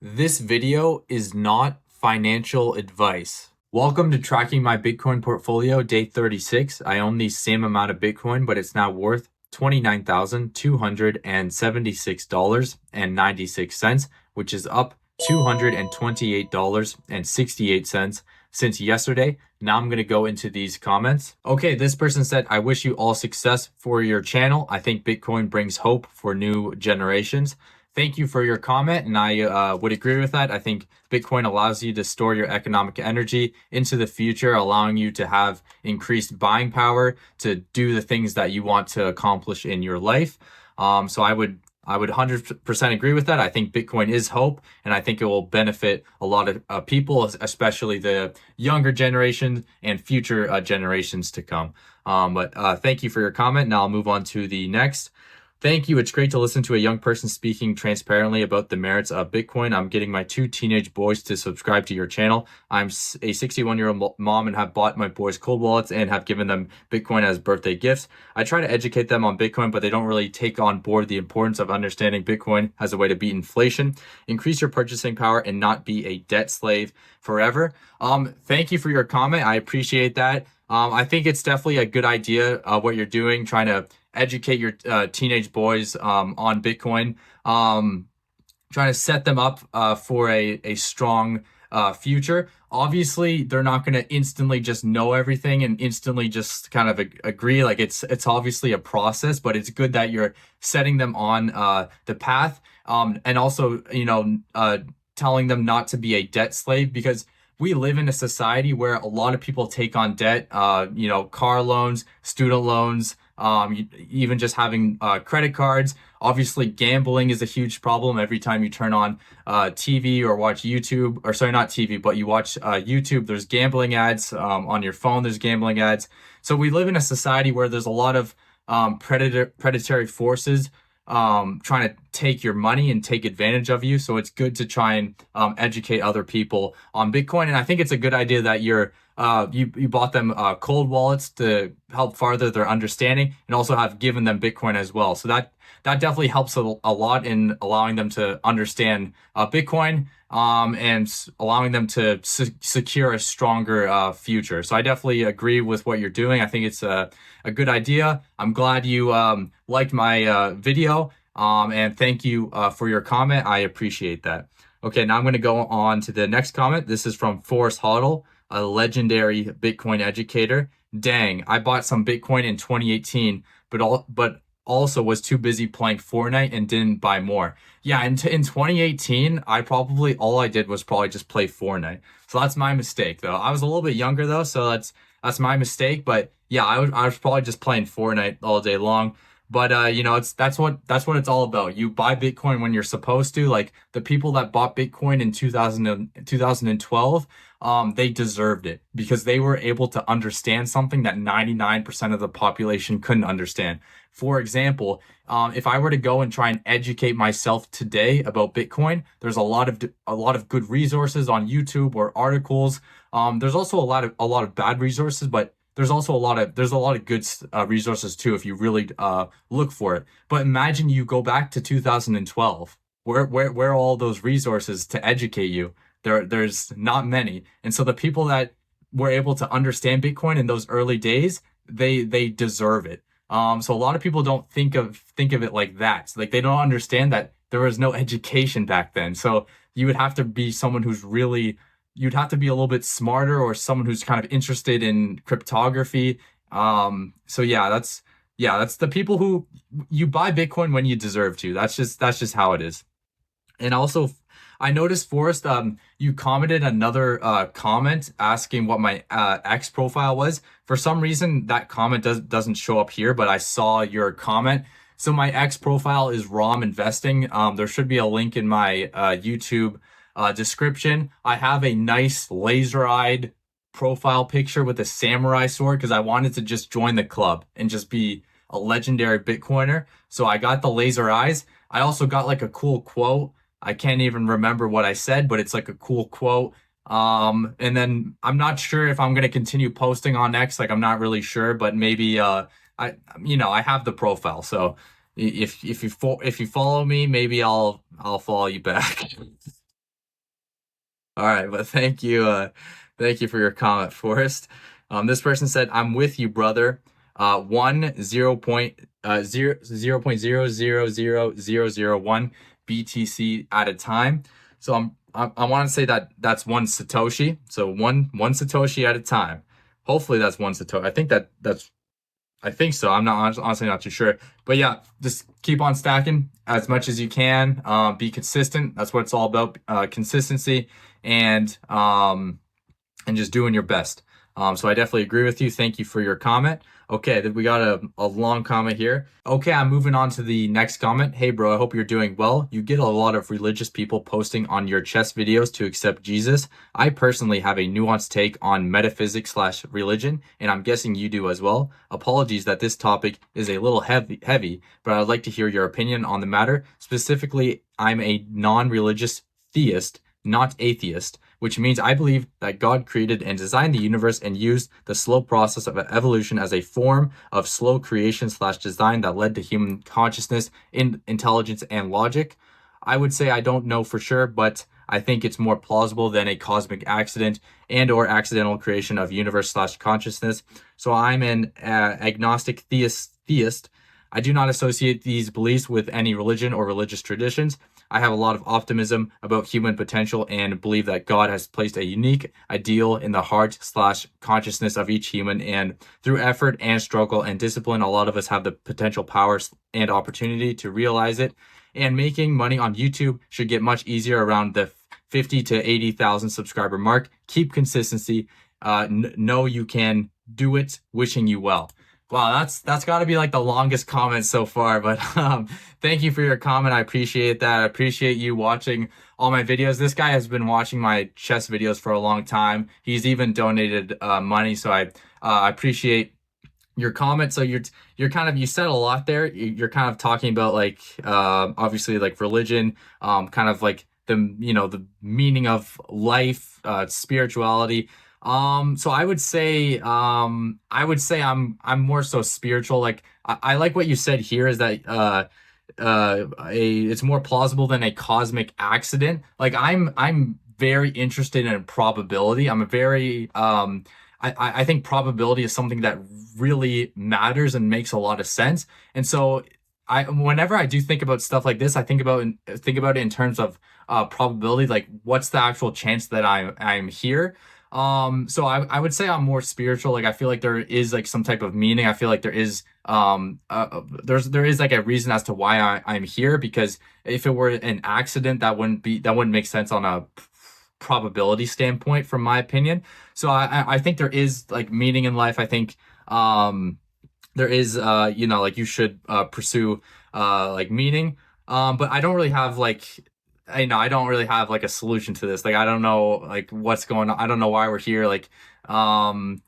This video is not financial advice. Welcome to tracking my Bitcoin portfolio, day 36. I own the same amount of Bitcoin, but it's now worth $29,276.96, which is up $228.68 since yesterday. Now I'm going to go into these comments. Okay, this person said, I wish you all success for your channel. I think Bitcoin brings hope for new generations. Thank you for your comment, and I would agree with that. I think Bitcoin allows you to store your economic energy into the future, allowing you to have increased buying power to do the things that you want to accomplish in your life. So I would 100% agree with that. I think Bitcoin is hope, and I think it will benefit a lot of people, especially the younger generation and future generations to come. But thank you for your comment. Now I'll move on to the next. Thank you. It's great to listen to a young person speaking transparently about the merits of Bitcoin. I'm getting my two teenage boys to subscribe to your channel. I'm a 61-year-old mom and have bought my boys cold wallets and have given them Bitcoin as birthday gifts. I try to educate them on Bitcoin, but they don't really take on board the importance of understanding Bitcoin as a way to beat inflation, increase your purchasing power, and not be a debt slave forever. Thank you for your comment. I appreciate that. I think it's definitely a good idea what you're doing, trying to educate your teenage boys on Bitcoin, trying to set them up for a strong future. Obviously, they're not going to instantly just know everything and instantly just kind of agree. Like it's obviously a process, but it's good that you're setting them on the path, and also telling them not to be a debt slave, because we live in a society where a lot of people take on debt, car loans, student loans, even just having credit cards. Obviously, gambling is a huge problem. Every time you turn on TV or watch YouTube, or sorry, not TV, but you watch YouTube, there's gambling ads. On your phone, there's gambling ads. So we live in a society where there's a lot of predatory forces trying to take your money and take advantage of you. So it's good to try and educate other people on Bitcoin. And I think it's a good idea that you bought them cold wallets to help further their understanding, and also have given them Bitcoin as well. So that definitely helps a lot in allowing them to understand Bitcoin, and allowing them to secure a stronger future. So I definitely agree with what you're doing. I think it's a good idea. I'm glad you liked my video, and thank you for your comment. I appreciate that. Okay, now I'm going to go on to the next comment. This is from Forrest Hodl, a legendary Bitcoin educator. Dang, I bought some Bitcoin in 2018, but also was too busy playing Fortnite and didn't buy more. Yeah, in 2018, all I did was probably just play Fortnite. So that's my mistake, though. I was a little bit younger though, so that's my mistake. But yeah, I was probably just playing Fortnite all day long. But that's what it's all about. You buy Bitcoin when you're supposed to. Like the people that bought Bitcoin in 2012, they deserved it because they were able to understand something that 99% of the population couldn't understand. For example, if I were to go and try and educate myself today about Bitcoin, there's a lot of good resources on YouTube or articles. There's also a lot of bad resources, but there's also a lot of good resources too if you really look for it. But imagine you go back to 2012. Where are all those resources to educate you? There's not many. And so the people that were able to understand Bitcoin in those early days, they deserve it. So a lot of people don't think of it like that. So like they don't understand that there was no education back then. So you would have to be someone who's really you'd have to be a little bit smarter, or someone who's kind of interested in cryptography. So that's the people who you buy Bitcoin when you deserve to. That's just how it is. And also, I noticed, Forrest, you commented another comment asking what my X profile was. For some reason, that comment doesn't show up here, but I saw your comment. So my X profile is ROM Investing. There should be a link in my YouTube description. I have a nice laser-eyed profile picture with a samurai sword because I wanted to just join the club and just be a legendary Bitcoiner. So I got the laser eyes. I also got like a cool quote. I can't even remember what I said, but it's like a cool quote. And then I'm not sure if I'm gonna continue posting on X. Like I'm not really sure, but maybe I have the profile. So if you follow me, maybe I'll follow you back. All right, but thank you for your comment, Forrest. This person said, "I'm with you, brother. 0.0000001 BTC at a time." So I want to say that that's one Satoshi. So one Satoshi at a time. Hopefully that's one Satoshi. I think so. I'm not honestly not too sure. But yeah, just keep on stacking as much as you can. Be consistent. That's what it's all about. Consistency and just doing your best. So I definitely agree with you. Thank you for your comment. Okay, then we got a long comment here. Okay, I'm moving on to the next comment. Hey, bro, I hope you're doing well. You get a lot of religious people posting on your chess videos to accept Jesus. I personally have a nuanced take on metaphysics slash religion, and I'm guessing you do as well. Apologies that this topic is a little heavy, but I'd like to hear your opinion on the matter. Specifically, I'm a non-religious theist, not atheist, which means I believe that God created and designed the universe and used the slow process of evolution as a form of slow creation slash design that led to human consciousness, intelligence, and logic. I would say I don't know for sure, but I think it's more plausible than a cosmic accident and or accidental creation of universe slash consciousness. So I'm an agnostic theist. I do not associate these beliefs with any religion or religious traditions. I have a lot of optimism about human potential and believe that God has placed a unique ideal in the heart slash consciousness of each human. And through effort and struggle and discipline, a lot of us have the potential powers and opportunity to realize it. And making money on YouTube should get much easier around the 50 to 80,000 subscriber mark. Keep consistency. Know you can do it. Wishing you well. Wow, that's got to be like the longest comment so far, but thank you for your comment. I appreciate that. I appreciate you watching all my videos. This guy has been watching my chess videos for a long time. He's even donated money, so I appreciate your comment. So you're kind of, you said a lot there. You're kind of talking about like obviously like religion, kind of like the meaning of life, spirituality. So I would say I'm more so spiritual. Like I like what you said here is that it's more plausible than a cosmic accident. Like I'm very interested in probability. I'm a very I think probability is something that really matters and makes a lot of sense. And so whenever I do think about stuff like this, I think about it in terms of probability, like what's the actual chance that I'm here. So I would say I'm more spiritual. Like I feel like there is like some type of meaning. I feel like there is there is like a reason as to why I'm here, because if it were an accident, that wouldn't make sense on a probability standpoint, from my opinion. So I think there is like meaning in life. I think there is like you should pursue like meaning. But I don't really have like I don't really have like a solution to this. Like I don't know like what's going on. I don't know why we're here. Like I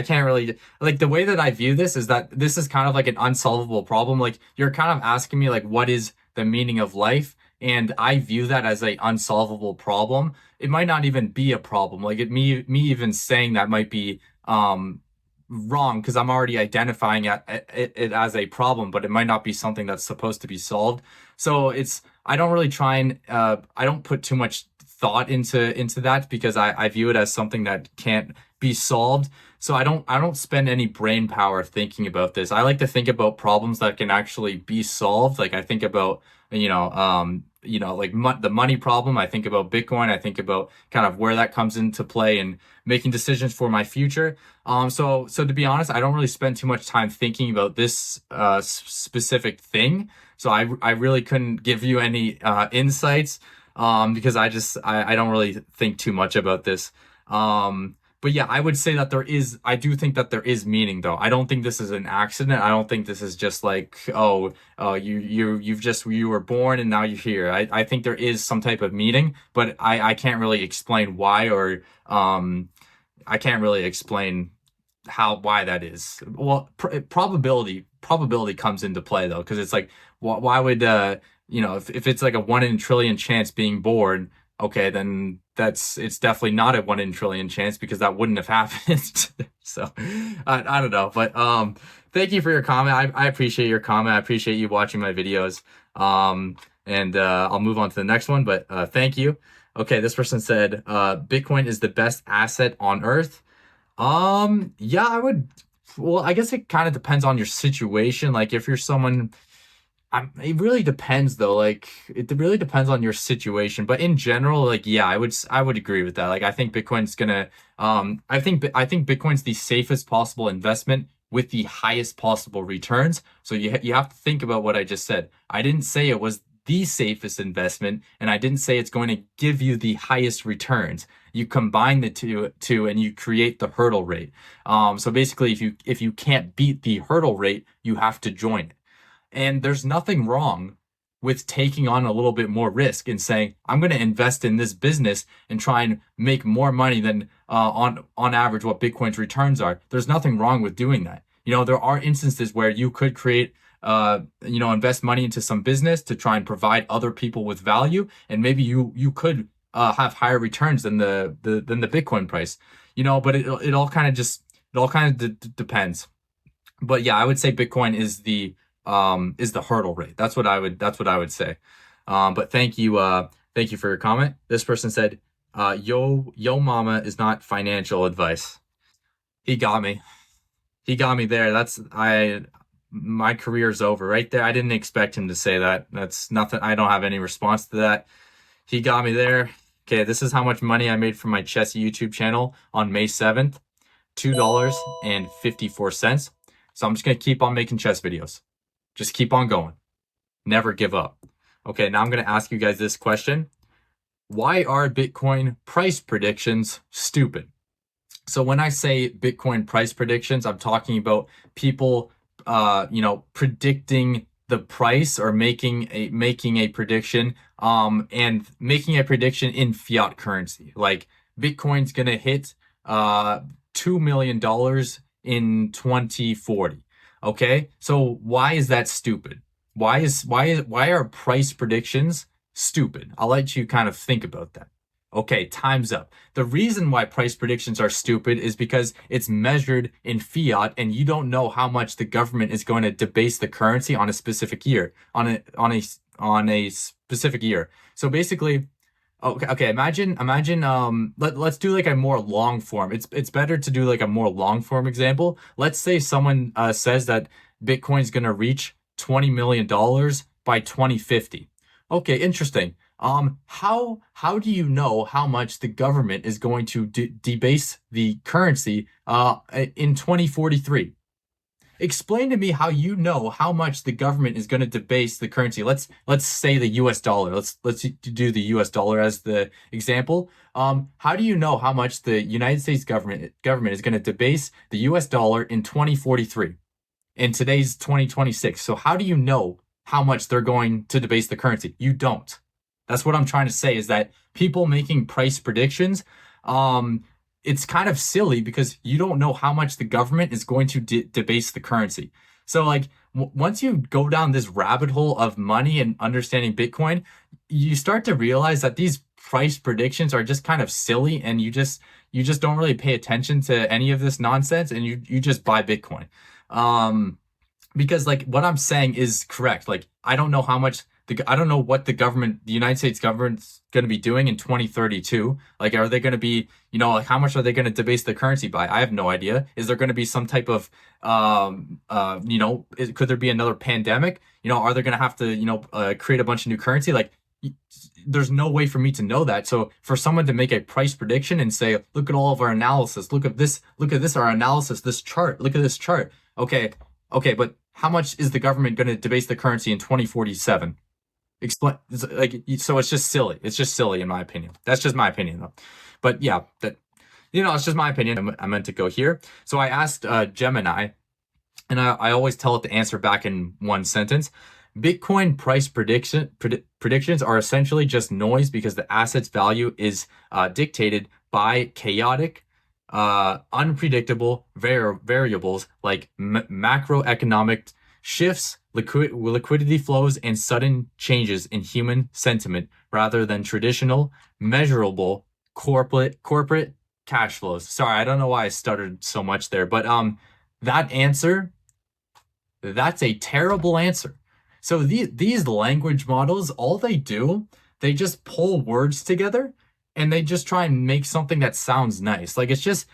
can't really, like, the way that I view this is that this is kind of like an unsolvable problem. Like you're kind of asking me like what is the meaning of life? And I view that as a unsolvable problem. It might not even be a problem. Like me even saying that might be wrong, because I'm already identifying it as a problem, but it might not be something that's supposed to be solved. So I don't really try and I don't put too much thought into that, because I view it as something that can't be solved. So I don't spend any brain power thinking about this. I like to think about problems that can actually be solved. Like I think about like the money problem. I think about Bitcoin. I think about kind of where that comes into play and making decisions for my future. So to be honest, I don't really spend too much time thinking about this specific thing. So I really couldn't give you any insights because I don't really think too much about this. But yeah, I would say that I do think that there is meaning, though. I don't think this is an accident. I don't think this is just like, you were born and now you're here. I think there is some type of meaning, but I can't really explain why, or I can't really explain why that is. Well, probability comes into play, though, because it's like, why would if it's like a 1 in a trillion chance being born, okay, then it's definitely not a 1 in a trillion chance, because that wouldn't have happened. So I don't know, but thank you for your comment. I appreciate your comment. I appreciate you watching my videos. And I'll move on to the next one, but thank you. Okay, this person said, Bitcoin is the best asset on earth. Yeah, I would. Well, I guess it kind of depends on your situation. Like, if you're someone, it really depends though. Like, it really depends on your situation. But in general, like, yeah, I would agree with that. Like, I think Bitcoin's gonna, I think Bitcoin's the safest possible investment with the highest possible returns. So you have to think about what I just said. I didn't say it was the safest investment, and I didn't say it's going to give you the highest returns. You combine the two and you create the hurdle rate. So basically, if you can't beat the hurdle rate, you have to join it. And there's nothing wrong with taking on a little bit more risk and saying, I'm going to invest in this business and try and make more money than on average what Bitcoin's returns are. There's nothing wrong with doing that. You know, there are instances where you could create, invest money into some business to try and provide other people with value, and maybe you could have higher returns than the Bitcoin price. You know, but it all kind of depends. But yeah, I would say Bitcoin is the hurdle rate. That's what I would say. But thank you for your comment. This person said, yo mama is not financial advice. He got me. He got me there. My career's over right there. I didn't expect him to say that. That's nothing. I don't have any response to that. He got me there. Okay, this is how much money I made from my chess YouTube channel on May 7th, $2.54. So I'm just gonna keep on making chess videos. Just keep on going. Never give up. Okay, now I'm going to ask you guys this question. Why are Bitcoin price predictions stupid? So when I say Bitcoin price predictions, I'm talking about people, predicting the price or making a prediction, and making a prediction in fiat currency. Like Bitcoin's going to hit $2 million in 2040. Okay, so why is that stupid? Why are price predictions stupid? I'll let you kind of think about that. Okay, time's up. The reason why price predictions are stupid is because it's measured in fiat, and you don't know how much the government is going to debase the currency on a specific year, on a specific year. So basically, okay. Imagine. Let's do like a more long form. It's better to do like a more long form example. Let's say someone says that Bitcoin's gonna reach $20 million by 2050. Okay, interesting. How do you know how much the government is going to debase the currency in 2043? Explain to me how you know how much the government is going to debase the currency. Let's say the US dollar. Let's do the US dollar as the example. How do you know how much the United States government is going to debase the US dollar in 2043? In today's 2026. So how do you know how much they're going to debase the currency? You don't. That's what I'm trying to say, is that people making price predictions, it's kind of silly because you don't know how much the government is going to debase the currency. So like once you go down this rabbit hole of money and understanding Bitcoin, you start to realize that these price predictions are just kind of silly, and you just don't really pay attention to any of this nonsense, and you just buy Bitcoin. Because like what I'm saying is correct. Like I don't know how much I don't know what the United States government's going to be doing in 2032. Like, are they going to be, like how much are they going to debase the currency by? I have no idea. Is there going to be some type of, could there be another pandemic? Are they going to have to, create a bunch of new currency? Like, there's no way for me to know that. So for someone to make a price prediction and say, look at all of our analysis, look at this, our analysis, this chart, look at this chart. Okay, but how much is the government going to debase the currency in 2047? Explain, like, so it's just silly. It's just silly in my opinion. That's just my opinion though. But yeah, it's just my opinion. I meant to go here. So I asked Gemini, and I always tell it to answer back in one sentence. Bitcoin price predictions are essentially just noise because the asset's value is dictated by chaotic, unpredictable variables like macroeconomic shifts, liquidity flows, and sudden changes in human sentiment rather than traditional, measurable corporate cash flows. Sorry, I don't know why I stuttered so much there, but that answer, that's a terrible answer. So these language models, all they do, they just pull words together and they just try and make something that sounds nice. Like it's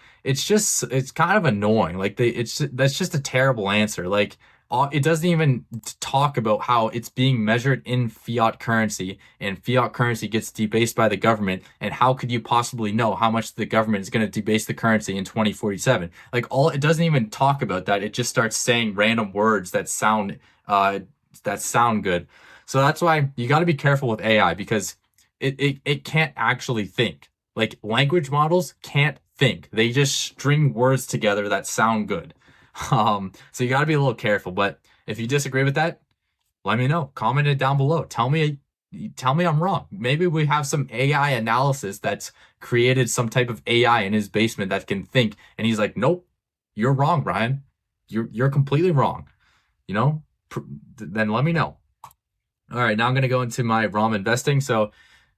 kind of annoying. Like that's just a terrible answer. Like it doesn't even talk about how it's being measured in fiat currency and fiat currency gets debased by the government. And how could you possibly know how much the government is going to debase the currency in 2047? Like it doesn't even talk about that. It just starts saying random words that sound good. So that's why you got to be careful with AI because it can't actually think. Like language models can't think. They just string words together that sound good. So you got to be a little careful. But if you disagree with that, let me know. Comment it down below. Tell me I'm wrong. Maybe we have some AI analysis that's created some type of AI in his basement that can think, and he's like, nope, you're wrong, Brian. You're completely wrong. You know, then let me know. All right, now I'm gonna go into my ROM investing. So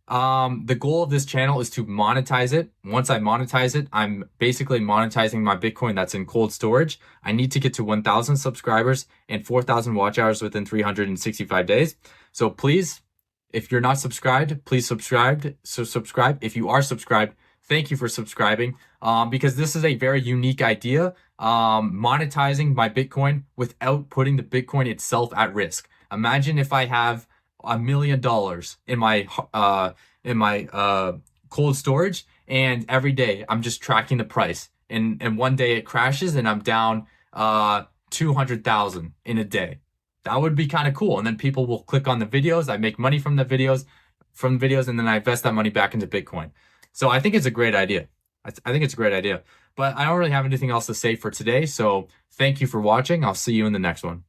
the goal of this channel is to monetize it. Once I monetize it, I'm basically monetizing my Bitcoin that's in cold storage. I need to get to 1,000 subscribers and 4,000 watch hours within 365 days. So please, if you're not subscribed, please subscribe. So subscribe. If you are subscribed, thank you for subscribing. Because this is a very unique idea. Monetizing my Bitcoin without putting the Bitcoin itself at risk. Imagine if I have $1 million in my cold storage, and every day I'm just tracking the price, and one day it crashes and I'm down 200,000 in a day. That would be kind of cool. And then people will click on the videos. I make money from the videos, and then I invest that money back into Bitcoin. So I think it's a great idea. I think it's a great idea. But I don't really have anything else to say for today. So thank you for watching. I'll see you in the next one.